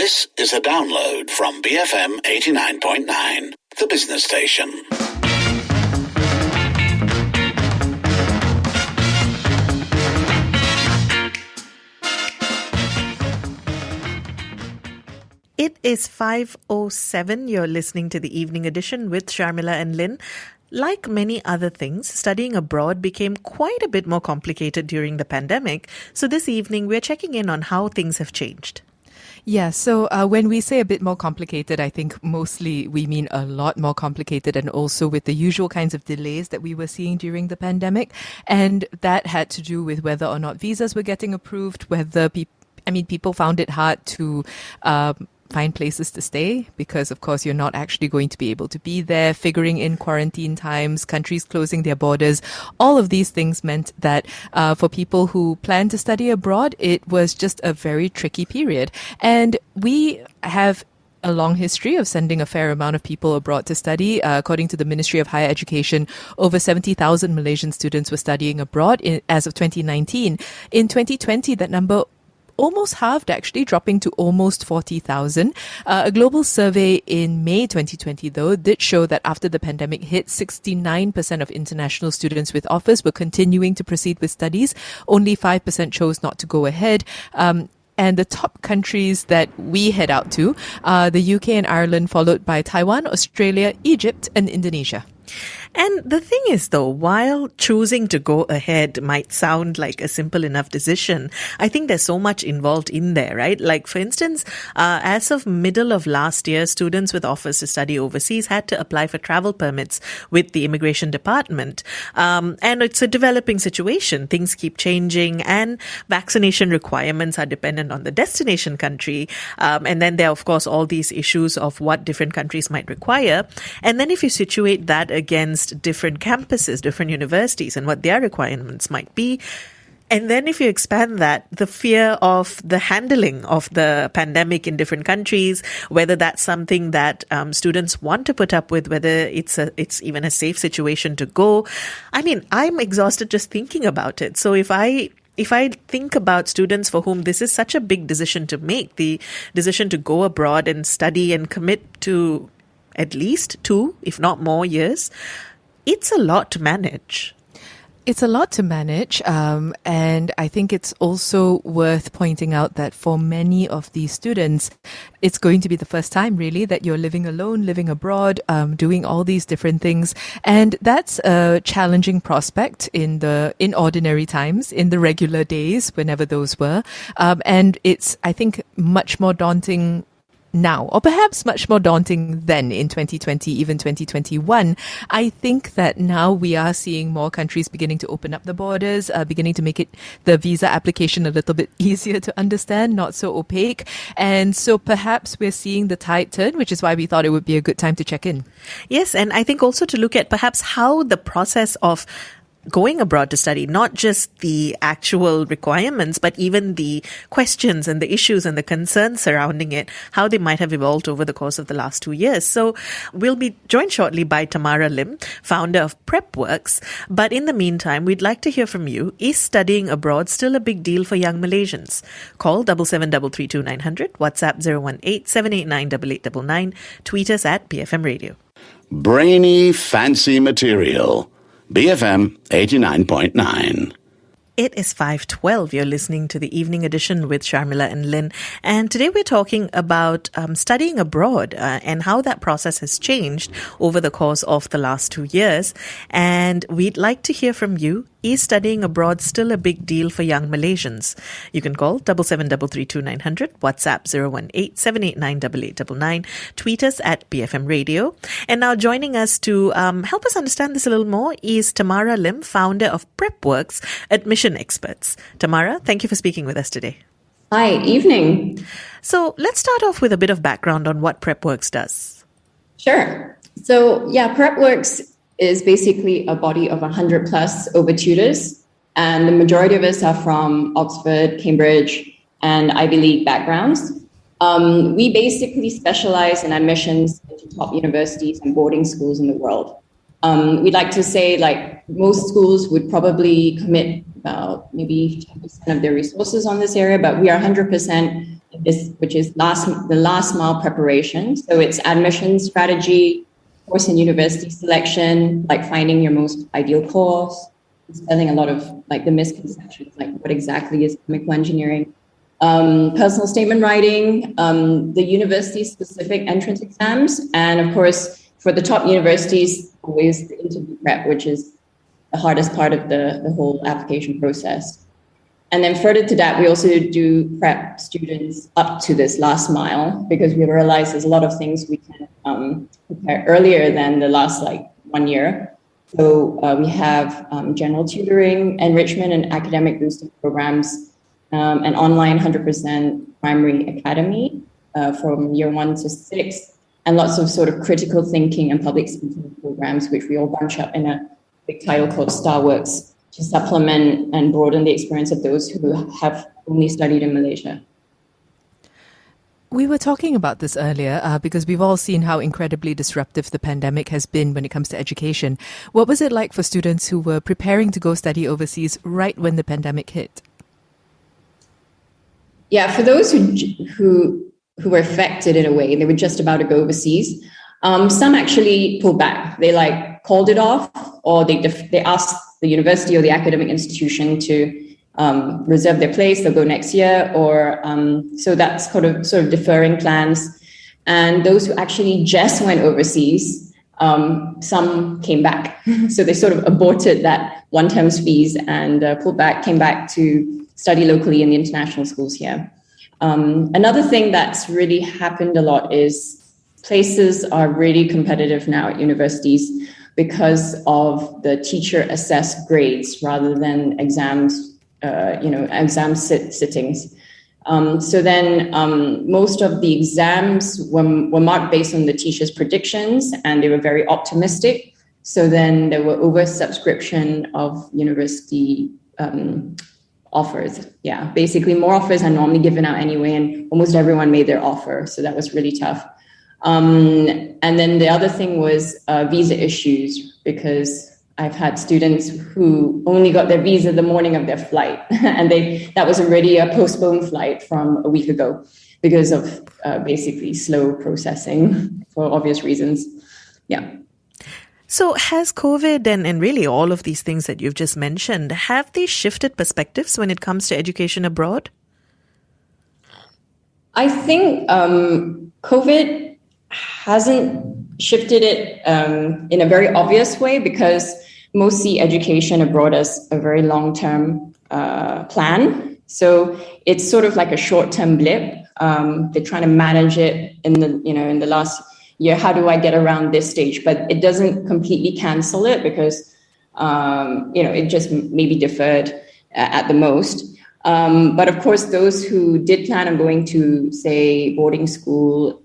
This is a download from BFM 89.9, the business station. It is 5:07. You're listening to the evening edition with Sharmila and Lynn. Like many other things, studying abroad became quite a bit more complicated during the pandemic. So this evening, we're checking in on how things have changed. Yeah, so when we say a bit more complicated, I think mostly we mean a lot more complicated, and also with the usual kinds of delays that we were seeing during the pandemic. And that had to do with whether or not visas were getting approved, whether people found it hard to find places to stay because, of course, you're not actually going to be able to be there, figuring in quarantine times, countries closing their borders. All of these things meant that for people who plan to study abroad, it was just a very tricky period. And we have a long history of sending a fair amount of people abroad to study. According to the Ministry of Higher Education, over 70,000 Malaysian students were studying abroad as of 2019. In 2020, that number almost halved, actually, dropping to almost 40,000. A global survey in May 2020, though, did show that after the pandemic hit, 69% of international students with offers were continuing to proceed with studies. Only 5% chose not to go ahead. And the top countries that we head out to are the UK and Ireland, followed by Taiwan, Australia, Egypt, and Indonesia. And the thing is, though, while choosing to go ahead might sound like a simple enough decision, I think there's so much involved in there, right? Like, for instance, as of middle of last year, students with offers to study overseas had to apply for travel permits with the immigration department. And it's a developing situation. Things keep changing, and vaccination requirements are dependent on the destination country. And then there are, of course, all these issues of what different countries might require. And then if you situate that against different campuses, different universities, and what their requirements might be. And then if you expand that, the fear of the handling of the pandemic in different countries, whether that's something that students want to put up with, whether it's even a safe situation to go. I mean, I'm exhausted just thinking about it. So if I think about students for whom this is such a big decision to make, the decision to go abroad and study and commit to at least 2, if not more years, it's a lot to manage. It's a lot to manage, and I think it's also worth pointing out that for many of these students, it's going to be the first time, really, that you're living alone, living abroad, doing all these different things. And that's a challenging prospect in ordinary times, in the regular days, whenever those were. And it's, I think, much more daunting now, or perhaps much more daunting then in 2020, even 2021. I think that now we are seeing more countries beginning to open up the borders, beginning to make the visa application a little bit easier to understand, not so opaque. And so perhaps we're seeing the tide turn, which is why we thought it would be a good time to check in. Yes, and I think also to look at perhaps how the process of going abroad to study, not just the actual requirements, but even the questions and the issues and the concerns surrounding it, how they might have evolved over the course of the last 2 years. So we'll be joined shortly by Tamara Lim, founder of PrepWorks. But in the meantime, we'd like to hear from you. Is studying abroad still a big deal for young Malaysians? Call 77332900, WhatsApp 018-789-8899, tweet us at BFM Radio. Brainy, fancy material. BFM 89.9. It is 5:12. You're listening to the evening edition with Sharmila and Lynn. And today we're talking about studying abroad and how that process has changed over the course of the last 2 years. And we'd like to hear from you. Is studying abroad still a big deal for young Malaysians? You can call 77332900, WhatsApp 018-789-8899, tweet us at BFM Radio. And now joining us to help us understand this a little more is Tamara Lim, founder of PrepWorks, admission experts. Tamara, thank you for speaking with us today. Hi, evening. So let's start off with a bit of background on what PrepWorks does. Sure. So PrepWorks is basically a body of 100 plus over tutors, and the majority of us are from Oxford, Cambridge, and Ivy League backgrounds. We basically specialize in admissions into top universities and boarding schools in the world. We'd like to say, like, most schools would probably commit about maybe 10% of their resources on this area, but we are 100% which is the last mile preparation. So it's admission strategy, course and university selection, like finding your most ideal course, dispelling a lot of like the misconceptions, like what exactly is chemical engineering, personal statement writing, the university-specific entrance exams, and of course, for the top universities, always the interview prep, which is the hardest part of the whole application process. And then further to that, we also do prep students up to this last mile, because we realize there's a lot of things we can prepare earlier than the last like 1 year. So we have general tutoring, enrichment and academic boosting programs, an online 100% primary academy from year 1 to 6, and lots of sort of critical thinking and public speaking programs, which we all bunch up in a big title called StarWorks, to supplement and broaden the experience of those who have only studied in Malaysia. We were talking about this earlier because we've all seen how incredibly disruptive the pandemic has been when it comes to education. What was it like for students who were preparing to go study overseas right when the pandemic hit? Yeah, for those who were affected in a way, they were just about to go overseas. Some actually pulled back. They like called it off, or they asked the university or the academic institution to reserve their place. They'll go next year, or so that's sort of deferring plans. And those who actually just went overseas, some came back. So they sort of aborted that one-term's fees and pulled back, came back to study locally in the international schools here. Another thing that's really happened a lot is places are really competitive now at universities because of the teacher assessed grades rather than exams, sittings. So then most of the exams were marked based on the teacher's predictions, and they were very optimistic. So then there were oversubscription of university offers. Yeah, basically more offers are normally given out anyway, and almost everyone made their offer. So that was really tough. And then the other thing was visa issues, because I've had students who only got their visa the morning of their flight, and that was already a postponed flight from a week ago because of basically slow processing for obvious reasons. Yeah. So has COVID and really all of these things that you've just mentioned, have they shifted perspectives when it comes to education abroad? I think COVID hasn't shifted it in a very obvious way, because most see education abroad as a very long-term plan. So it's sort of like a short-term blip. They're trying to manage it in the last year. How do I get around this stage? But it doesn't completely cancel it, because it just maybe deferred at the most. But of course, those who did plan on going to, say, boarding school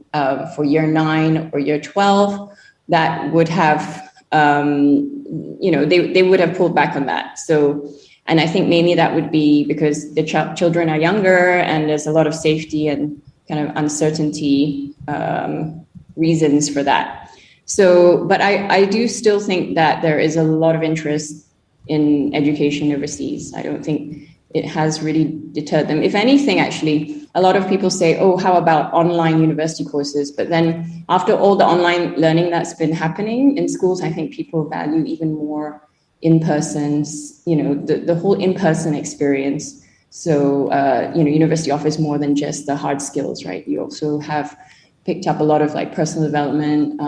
for year 9 or year 12, that would have, they would have pulled back on that. So, and I think mainly that would be because the children are younger and there's a lot of safety and kind of uncertainty reasons for that. So, but I do still think that there is a lot of interest in education overseas. I don't think it has really deterred them. If anything, actually, a lot of people say, oh, how about online university courses? But then after all the online learning that's been happening in schools, I think people value even more in-person, the whole in-person experience. So, university offers more than just the hard skills, right? You also have picked up a lot of like personal development,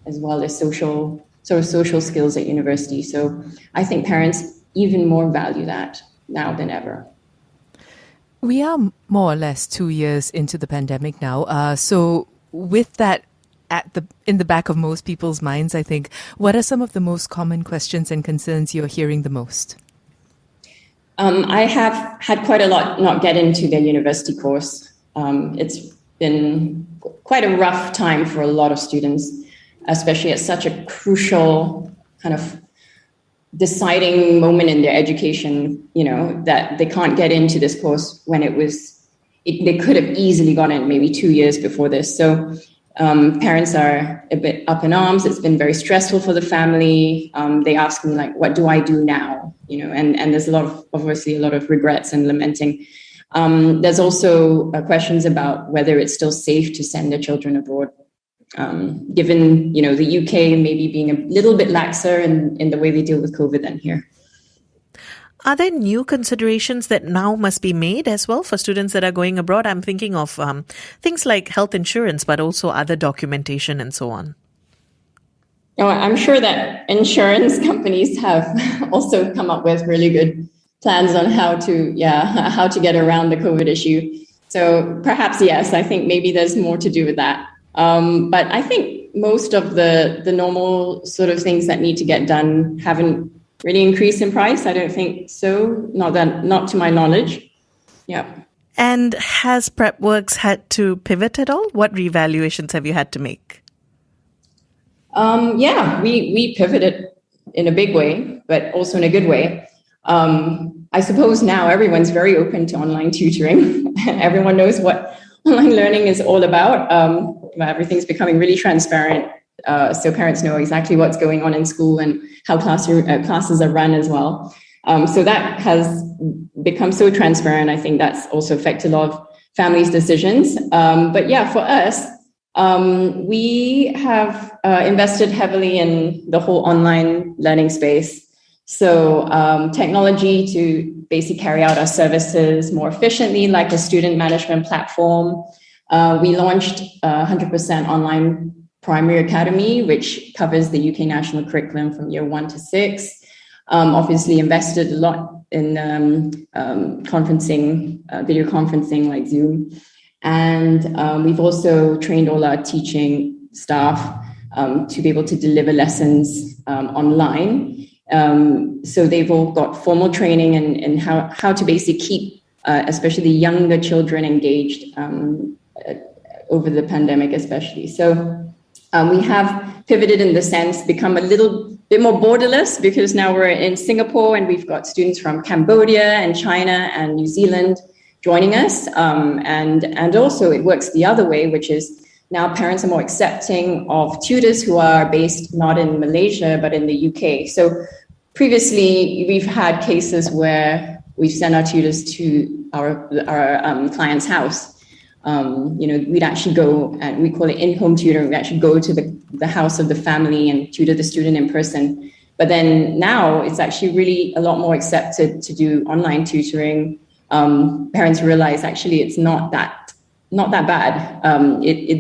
as well as social skills at university. So I think parents even more value that now than ever. We are more or less 2 years into the pandemic now. So with that in the back of most people's minds, I think, what are some of the most common questions and concerns you're hearing the most? I have had quite a lot not get into their university course. It's been quite a rough time for a lot of students, especially at such a crucial kind of deciding moment in their education, that they can't get into this course when they could have easily gone in maybe 2 years before this. So parents are a bit up in arms. It's been very stressful for the family. They ask me like, what do I do now? And there's obviously a lot of regrets and lamenting. There's also questions about whether it's still safe to send their children abroad, given the UK maybe being a little bit laxer in the way they deal with COVID than here. Are there new considerations that now must be made as well for students that are going abroad? I'm thinking of things like health insurance, but also other documentation and so on. Oh, I'm sure that insurance companies have also come up with really good plans on how to get around the COVID issue. So perhaps, yes, I think maybe there's more to do with that. But I think most of the normal sort of things that need to get done haven't really increased in price. I don't think so. Not to my knowledge. Yeah. And has PrepWorks had to pivot at all? What reevaluations have you had to make? We pivoted in a big way, but also in a good way. I suppose now everyone's very open to online tutoring. Everyone knows what online learning is all about. Everything's becoming really transparent. So parents know exactly what's going on in school and how classes are run as well. So that has become so transparent. I think that's also affected a lot of families' decisions. But yeah, for us, we have invested heavily in the whole online learning space. So technology to basically carry out our services more efficiently, like a student management platform. We launched 100% online primary academy, which covers the UK national curriculum from year 1 to 6. Obviously invested a lot in conferencing, video conferencing like Zoom. And we've also trained all our teaching staff to be able to deliver lessons online. So they've all got formal training in how to basically keep, especially the younger children, engaged over the pandemic, especially. So we have pivoted in the sense, become a little bit more borderless, because now we're in Singapore and we've got students from Cambodia and China and New Zealand joining us. And also it works the other way, which is now parents are more accepting of tutors who are based not in Malaysia, but in the UK. So previously we've had cases where we've sent our tutors to our client's house. We'd actually go, and we call it in-home tutoring. We actually go to the house of the family and tutor the student in person. But then now it's actually really a lot more accepted to do online tutoring. Parents realize actually it's not that bad.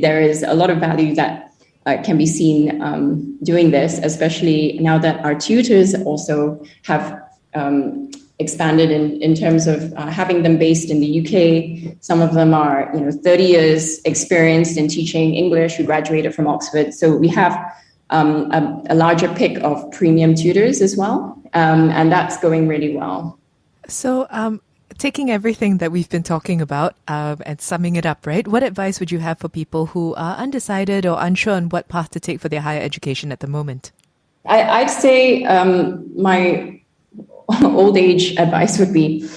There is a lot of value that can be seen doing this, especially now that our tutors also have expanded in terms of having them based in the UK. Some of them are 30 years experienced in teaching English, who graduated from Oxford. So we have a larger pick of premium tutors as well, and that's going really well. So taking everything that we've been talking about and summing it up, right? What advice would you have for people who are undecided or unsure on what path to take for their higher education at the moment? I'd say my old age advice would be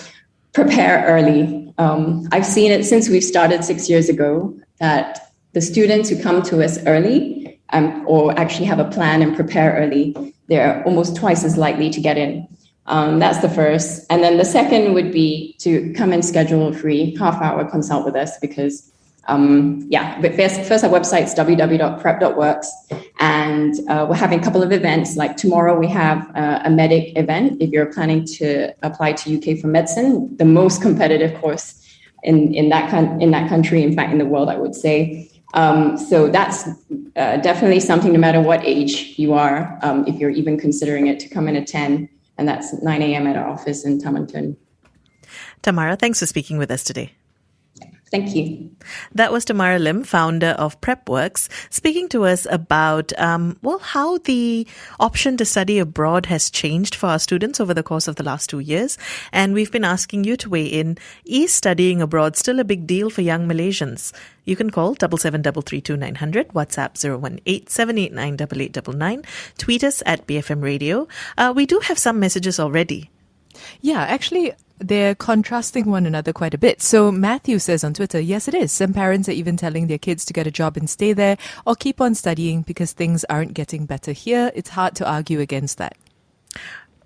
prepare early. I've seen it since we've started 6 years ago that the students who come to us early or actually have a plan and prepare early, they're almost twice as likely to get in. That's the first. And then the second would be to come and schedule a free half-hour consult with us because, but first our website's www.prep.works. And we're having a couple of events. Like tomorrow we have a medic event if you're planning to apply to UK for medicine, the most competitive course in that country, in fact, in the world, I would say. So that's definitely something, no matter what age you are, if you're even considering it, to come and attend. And that's 9 a.m. at our office in Tamanton. Tamara, thanks for speaking with us today. Thank you. That was Tamara Lim, founder of PrepWorks, speaking to us about, how the option to study abroad has changed for our students over the course of the last 2 years. And we've been asking you to weigh in. Is studying abroad still a big deal for young Malaysians? You can call 77332900, WhatsApp 018-789-8899, tweet us at BFM Radio. We do have some messages already. Yeah, actually, they're contrasting one another quite a bit. So Matthew says on Twitter, yes, it is. Some parents are even telling their kids to get a job and stay there or keep on studying because things aren't getting better here. It's hard to argue against that.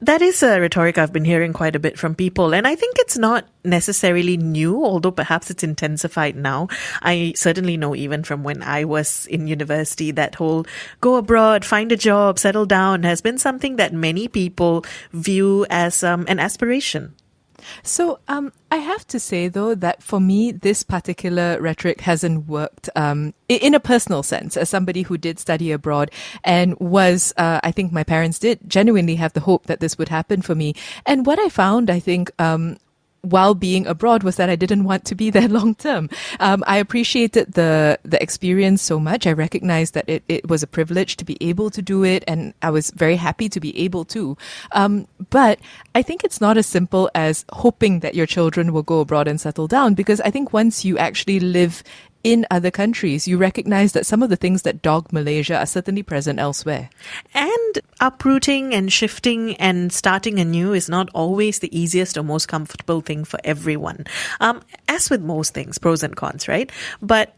That is a rhetoric I've been hearing quite a bit from people. And I think it's not necessarily new, although perhaps it's intensified now. I certainly know even from when I was in university, that whole go abroad, find a job, settle down has been something that many people view as an aspiration. So I have to say, though, that for me, this particular rhetoric hasn't worked in a personal sense, as somebody who did study abroad and was, I think my parents did genuinely have the hope that this would happen for me. And what I found, I think, while being abroad was that I didn't want to be there long term. I appreciated the experience so much. I recognized that it was a privilege to be able to do it, and I was very happy to be able to. But I think it's not as simple as hoping that your children will go abroad and settle down, because I think once you actually live in other countries, you recognize that some of the things that dog Malaysia are certainly present elsewhere. And uprooting and shifting and starting anew is not always the easiest or most comfortable thing for everyone. As with most things, pros and cons, right? But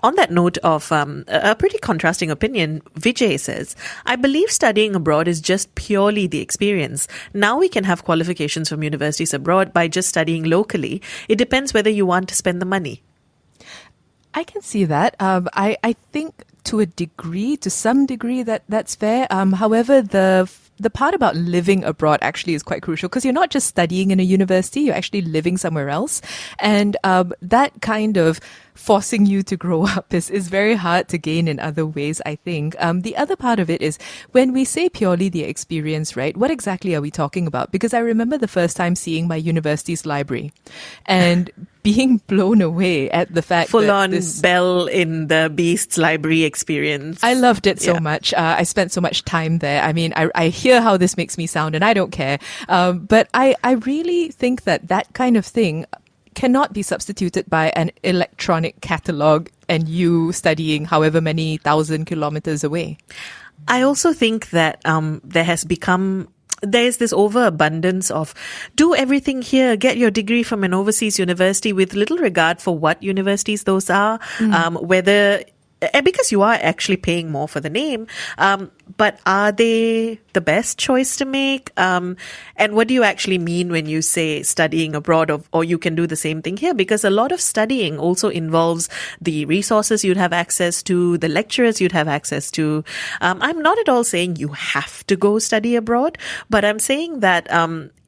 on that note of a pretty contrasting opinion, Vijay says, I believe studying abroad is just purely the experience. Now we can have qualifications from universities abroad by just studying locally. It depends whether you want to spend the money. I can see that. I think to some degree, that's fair. However, the part about living abroad actually is quite crucial, because you're not just studying in a university, you're actually living somewhere else. And that kind of forcing you to grow up is very hard to gain in other ways, I think. The other part of it is when we say purely the experience, right? What exactly are we talking about? Because I remember the first time seeing my university's library and being blown away at the fact Full-on Belle in the Beast's library experience. I loved it so much. I spent so much time there. I mean, I hear how this makes me sound and I don't care. But I really think that kind of thing cannot be substituted by an electronic catalogue and you studying however many 1,000 kilometers away. I also think that there's this overabundance of do everything here, get your degree from an overseas university, with little regard for what universities those are, because you are actually paying more for the name, but are they the best choice to make? And what do you actually mean when you say studying abroad, or you can do the same thing here? Because a lot of studying also involves the resources you'd have access to, the lecturers you'd have access to. I'm not at all saying you have to go study abroad, but I'm saying that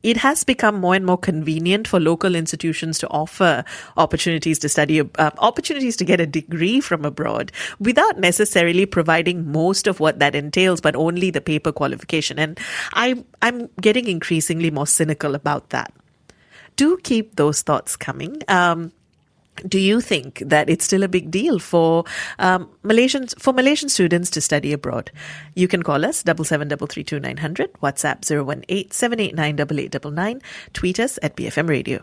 it has become more and more convenient for local institutions to offer opportunities to study, opportunities to get a degree from abroad without necessarily providing most of what that entails, but only the paper qualification. And I'm getting increasingly more cynical about that. Do keep those thoughts coming. Do you think that it's still a big deal for Malaysian students to study abroad? You can call us 77332900, WhatsApp 018-789-8899, tweet us at BFM Radio.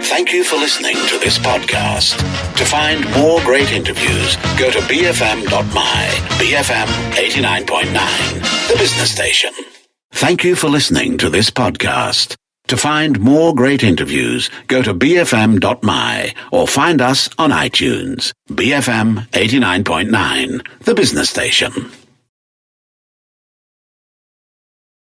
Thank you for listening to this podcast. To find more great interviews, go to bfm.my, BFM 89.9, the business station. Thank you for listening to this podcast. To find more great interviews, go to bfm.my or find us on iTunes. BFM 89.9, the business station.